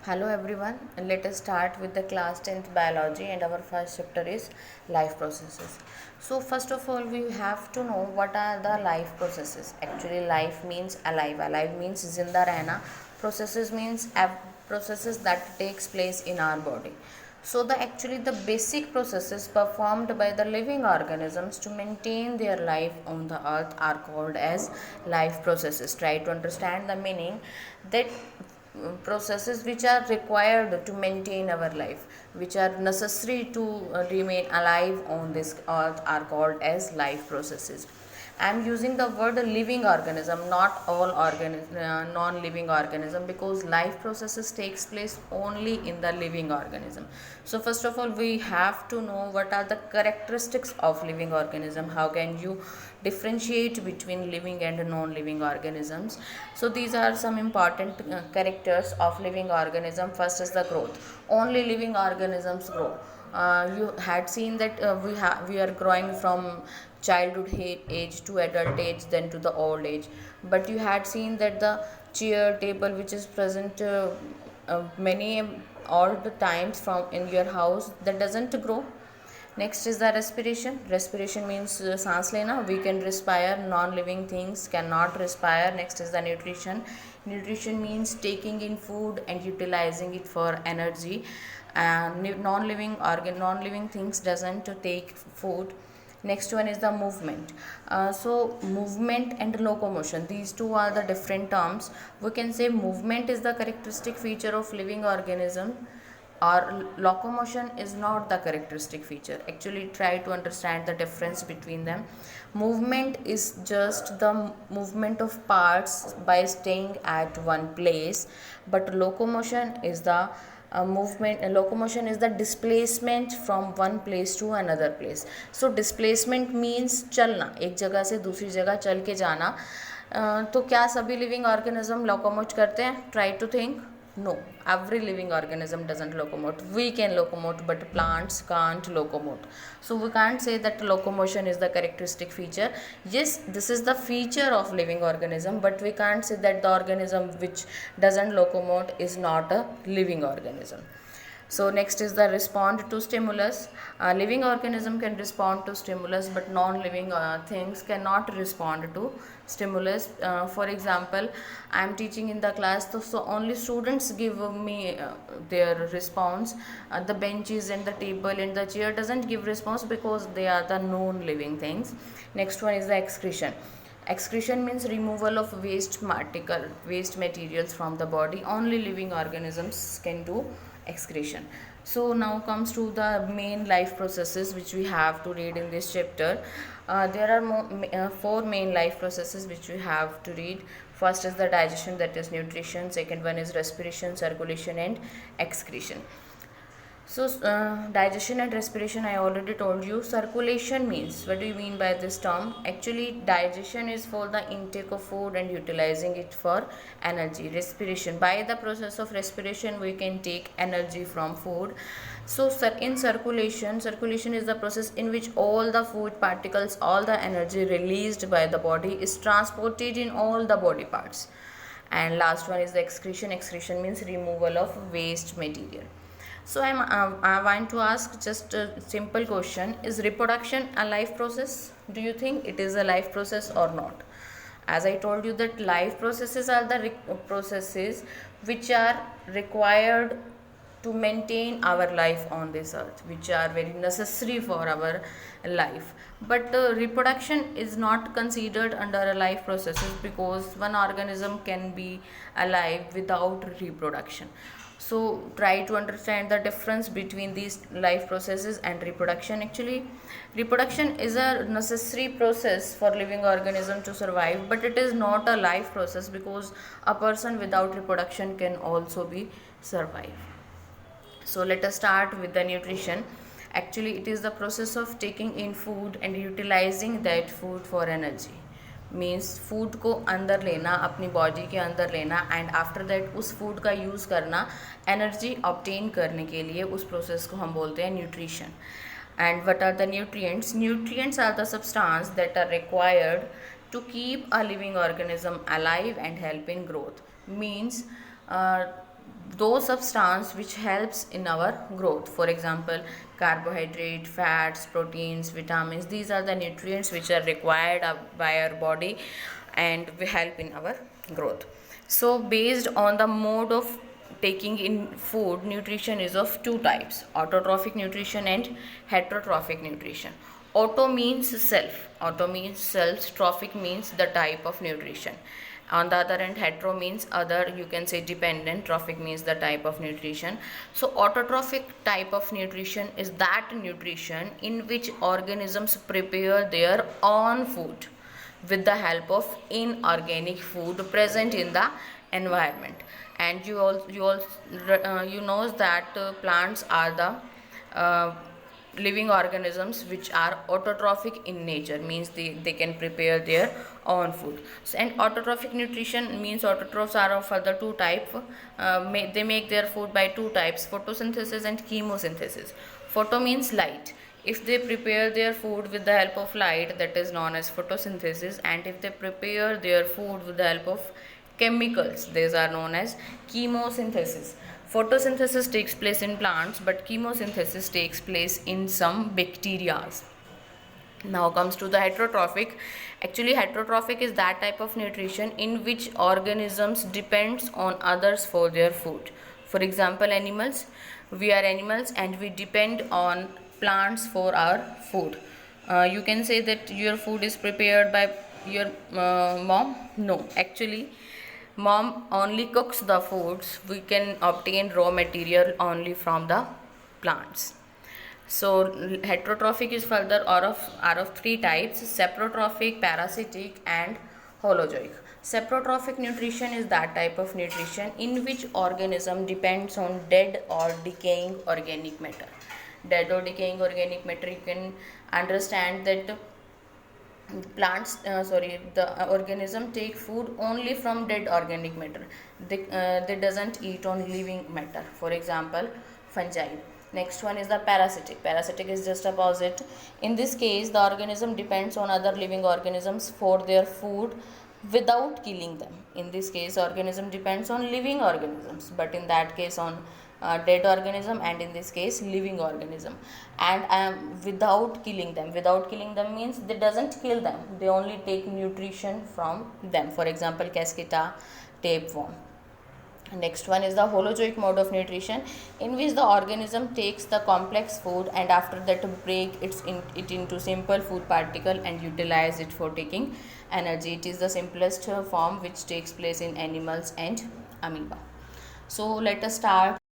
Hello everyone, let us start with the class 10th biology and our first chapter is life processes. So first of all we have to know what are the life processes. Actually life means alive, alive means zinda rehna, processes means processes that takes place in our body. So the basic processes performed by the living organisms to maintain their life on the earth are called as life processes. Try to understand the meaning that processes which are required to maintain our life, which are necessary to remain alive on this earth are called as life processes. I am using the word living organism, not all non-living organism, because life processes takes place only in the living organism. So first of all we have to know what are the characteristics of living organism. How can you differentiate between living and non-living organisms? So these are some important characters of living organism. First is the growth. Only living organisms grow. You had seen that we are growing from childhood age to adult age, then to the old age, but you had seen that the chair table which is present many all the times from in your house, that doesn't grow. Next is the respiration. Respiration means सांस लेना. We can respire. Non-living things cannot respire. Next is the nutrition. Nutrition means taking in food and utilizing it for energy. And non-living things doesn't take food. Next one is the movement. So movement and locomotion, these two are the different terms. We can say movement is the characteristic feature of living organism, or locomotion is not the characteristic feature. Actually try to understand the difference between them. Movement is just the movement of parts by staying at one place, but locomotion is the displacement from one place to another place. So displacement means चलना, एक जगह से दूसरी जगह चल के जाना. तो क्या सभी लिविंग ऑर्गेनिज्म लोकोमोट करते हैं? Try to think. No, every living organism doesn't locomote. We can locomote, but plants can't locomote. So we can't say that locomotion is the characteristic feature. Yes, this is the feature of living organism, but we can't say that the organism which doesn't locomote is not a living organism. So next is the respond to stimulus. Living organism can respond to stimulus, but non-living things cannot respond to stimulus. For example, I am teaching in the class, so only students give me their response. The benches and the table and the chair doesn't give response because they are the non-living things. Next one is the excretion. Excretion means removal of waste materials from the body. Only living organisms can do excretion. So now comes to the main life processes which we have to read in this chapter. There are four main life processes which we have to read. First is the digestion, that is nutrition. Second one is respiration, circulation and excretion. So digestion and respiration I already told you. Circulation means, what do you mean by this term? Actually digestion is for the intake of food and utilizing it for energy. Respiration, by the process of respiration we can take energy from food. So in circulation is the process in which all the food particles, all the energy released by the body is transported in all the body parts. And last one is the excretion. Excretion means removal of waste material. So I want to ask just a simple question. Is reproduction a life process? Do you think it is a life process or not? As I told you that life processes are the processes which are required to maintain our life on this earth, which are very necessary for our life. But reproduction is not considered under a life processes, because one organism can be alive without reproduction. So try to understand the difference between these life processes and reproduction. Actually reproduction is a necessary process for living organism to survive, but it is not a life process, because a person without reproduction can also be survive. So let us start with the nutrition. Actually it is the process of taking in food and utilizing that food for energy. Means food को अंदर लेना, अपनी body के अंदर लेना, and after that उस food का use करना एनर्जी ऑब्टेन करने के लिए. उस प्रोसेस को हम बोलते हैं nutrition. And what are the nutrients? Nutrients are the substance that are required to keep a living organism alive and help in growth. Means those substance which helps in our growth. For example, carbohydrate, fats, proteins, vitamins, these are the nutrients which are required by our body and will help in our growth. So based on the mode of taking in food, nutrition is of two types: autotrophic nutrition and heterotrophic nutrition. Auto means self, auto means self, trophic means the type of nutrition. On the other hand, hetero means other, you can say dependent, trophic means the type of nutrition. So autotrophic type of nutrition is that nutrition in which organisms prepare their own food with the help of inorganic food present in the environment. And you knows that plants are the living organisms which are autotrophic in nature, means they can prepare their own food. So, and autotrophic nutrition means autotrophs are of other two types. They make their food by two types: photosynthesis and chemosynthesis. Photo means light. If they prepare their food with the help of light, that is known as photosynthesis. And if they prepare their food with the help of chemicals, these are known as chemosynthesis. Photosynthesis takes place in plants, but chemosynthesis takes place in some bacteria. Now comes to the heterotrophic. Actually, heterotrophic is that type of nutrition in which organisms depends on others for their food. For example, animals. We are animals and we depend on plants for our food. You can say that your food is prepared by your mom. No, actually mom only cooks the foods. We can obtain raw material only from the plants. So heterotrophic is further are of three types: saprotrophic, parasitic and holozoic. Saprotrophic nutrition is that type of nutrition in which organism depends on dead or decaying organic matter. Dead or decaying organic matter, you can understand that the organism take food only from dead organic matter. They doesn't eat on living matter. For example, fungi. Next one is the parasitic. Parasitic is just opposite. In this case, the organism depends on other living organisms for their food without killing them. In this case, organism depends on living organisms, but in that case on dead organism, and in this case living organism, and without killing them. Without killing them means they doesn't kill them, they only take nutrition from them. For example, Cascata, tapeworm. Next one is the holozoic mode of nutrition, in which the organism takes the complex food and after that break it into simple food particle and utilize it for taking energy. It is the simplest form which takes place in animals and amoeba. So let us start